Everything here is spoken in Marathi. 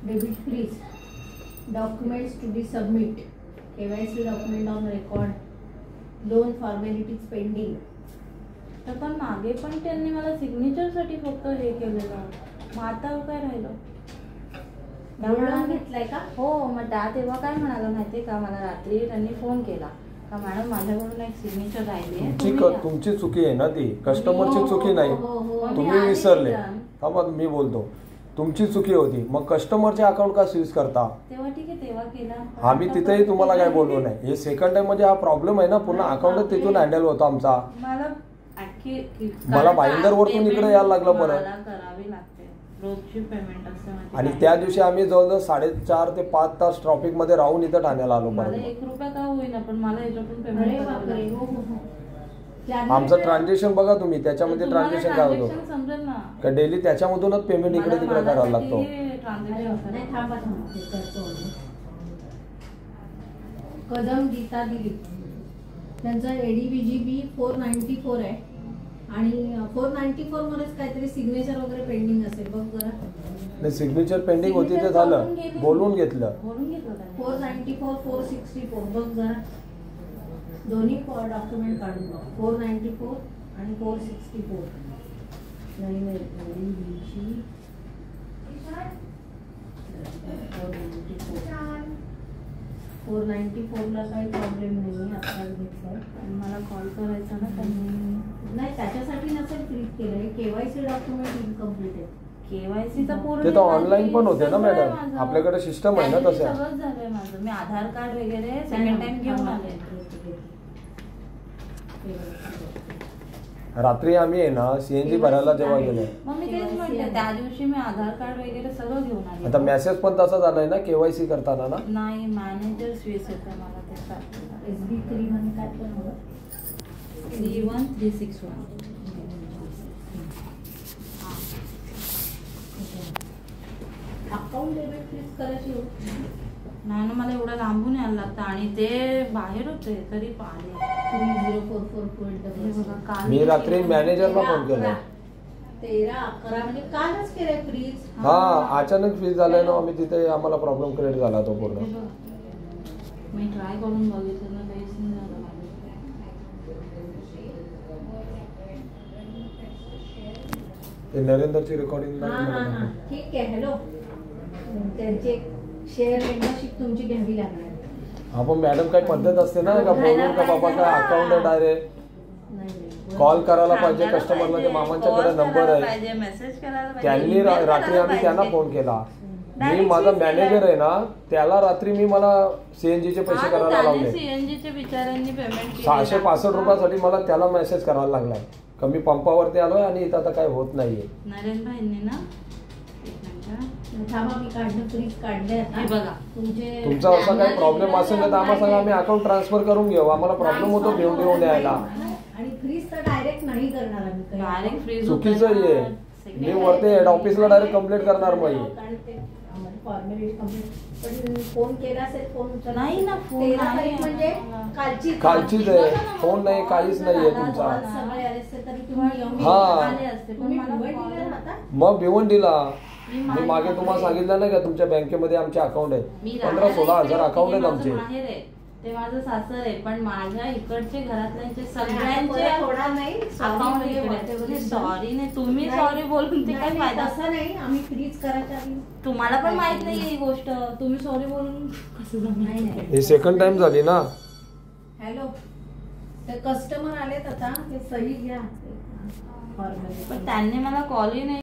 Debit freeze. Documents to be submit. KYC document on record. Loan formalities pending. तर पण मागे पण त्यांनी मला सिग्नेचरसाठी फक्त हे केलेलं, मग आता काय राहिलं? घेतलाय का? हो, मग त्या तेव्हा काय म्हणाला माहितीये का, मला रात्री त्यांनी फोन केला का मॅडम माझ्याकडून एक सिग्नेचर राहिली आहे. तुमची चुकी आहे ना, ती कस्टमरची चुकी नाही. तुम्ही विसरले. थांबा, मी बोलतो. तुमची चुकी होती, मग कस्टमरचे अकाउंट का स्विच करता? तेव्हा ठीक आहे, तेव्हा केला. आम्ही तिथेही तुम्हाला काय बोललो नाही. हे सेकंड टाइम म्हणजे हा प्रॉब्लेम आहे ना, पुन्हा अकाउंट तिथून हँडल होतो आमचा. मला बाइंडर वरतून इकडे यायला लागलं परत. करावी लागते, रोजची पेमेंट असते. आणि त्या दिवशी आम्ही जवळजवळ 4.5 ते 5 तास ट्रॉफिक मध्ये राहून इथं ठाण्याला आलो. मला 1 रुपया का होईना, पण मला याच्यातून पेमेंट आमचं ट्रान्झॅक्शन बघा तुम्ही, त्याच्यामध्ये ट्रान्झॅक्शन काय होतं समजेल ना का, डेली त्याच्यामधूनच पेमेंट इकडे तिकडे करायला लागतो. कदम गीता दिली, त्यांचा ADVGB 494 आहे आणि 494 मध्येच काहीतरी सिग्नेचर वगैरे पेंडिंग असेल बघ जरा. नाही, सिग्नेचर पेंडिंग होती ते झालं, बोलून घेतलं. 494 464 बघ जरा, दोन्ही डॉक्युमेंट काढून बघ. 494 आणि 464. नाही नाही 494 ला काही प्रॉब्लेम नाही. आता घेतलं मला कॉल करायचा ना त्यांनी. नाही, त्याच्यासाठी नसेल क्लिक केलंय. KYC डॉक्युमेंट इनकम्प्लीट आहे. KYCचा पूर्ण ते तर ऑनलाईन पण होते ना मॅडम, आपल्याकडे सिस्टम आहे ना तसं. सगळंच झालंय माझं. मी आधार कार्ड वगैरे सेकंड टाइम घेऊन आले. रात्री आम्ही आहे ना CNG भरायला जेव्हा गेलो, मग मी तेच म्हटलं, त्या दिवशी मी आधार कार्ड वगैरे सगळं घेऊन आले. आता मेसेज पण तसा झालाय ना KYC करताना ना. नाही, मॅनेजर स्विच येतं मला त्याचा. SB 31 काय पण होतं, 31361. अकाउंट डेबिट फ्रीज करायची नाही ना, मला एवढं लांबून यायला लागतं आणि ते बाहेर होते तरी पाहिले. 3044. मी रात्री मॅनेजरला फोन केला. 13-11 म्हणजे कालच केलंय फ्रीज. हा, अचानक फ्रीज झालाय ना, आम्ही तिथे आम्हाला प्रॉब्लेम क्रिएट झाला तो पूर्ण. मी ट्राय करून बघितलं ना, काहीच नाही झालं. नरेंद्रची रेकॉर्डिंग ठीक आहे. हॅलो, त्यांचे शेअर मेंबरशिप तुमची घ्यावी लागणार. हा, पण मॅडम काही पद्धत असते ना का, बोलून का बाबा काय अकाउंट आहे डायरेक्ट कॉल करायला पाहिजे कस्टमरला. ते मामांच्याकडे नंबर आहे, त्यांनी रात्री आम्ही त्यांना फोन केला. मी माझा मॅनेजर आहे ना, त्याला रात्री मी मला CNG चे पैसे करायला लावले. CNG चे बिचाऱ्यांनी पेमेंट 665 रुपयासाठी मला त्याला मेसेज करायला लागलाय का मी पंपावरती आलोय आणि इथं आता काय होत नाहीये. नरेंद्र भाईंनी ना, थांबा मी काढलं, फ्रीज काढले. बघा तुमचा असा काही प्रॉब्लेम असेल तर आम्हाला सांगा, आम्ही अकाउंट ट्रान्सफर करून घेऊ. आम्हाला प्रॉब्लेम होतो घेऊन यायला. आणि फ्रीज तर डायरेक्ट नाही करणार आम्ही. डायरेक्ट फ्रीज चुकीचं आहे. मी वरती हेड ऑफिसला डायरेक्ट कंप्लेंट करणार. मग पण फोन केला असेल, फोन नाही ना, फोन म्हणजे कालचीच आहे. फोन नाही, काहीच नाहीये तुमचा. हा, मग भिवंडीला मी मागे तुम्हाला सांगितलं नाही का, तुमच्या बँकेमध्ये आमचे अकाउंट आहे. 15-16 हजार अकाउंट आहेत आमचे. ते माझं सासर आहे, पण माझ्या इकडचे घरातल्यांचे सगळ्यांचे अकाउंट इकडे. सॉरी नाही, तुम्ही सॉरी बोलून ते काय फायदा. असं नाही, आम्ही फ्रीज करायच्या आधी तुम्हाला पण माहित नाही ही गोष्ट. तुम्ही सॉरी बोलून कसं जमणार? हे सेकंड टाइम झाली ना. हॅलो, ते कस्टमर आलेत आता, ते सही घ्या. पण त्यांनी मला कॉलही नाही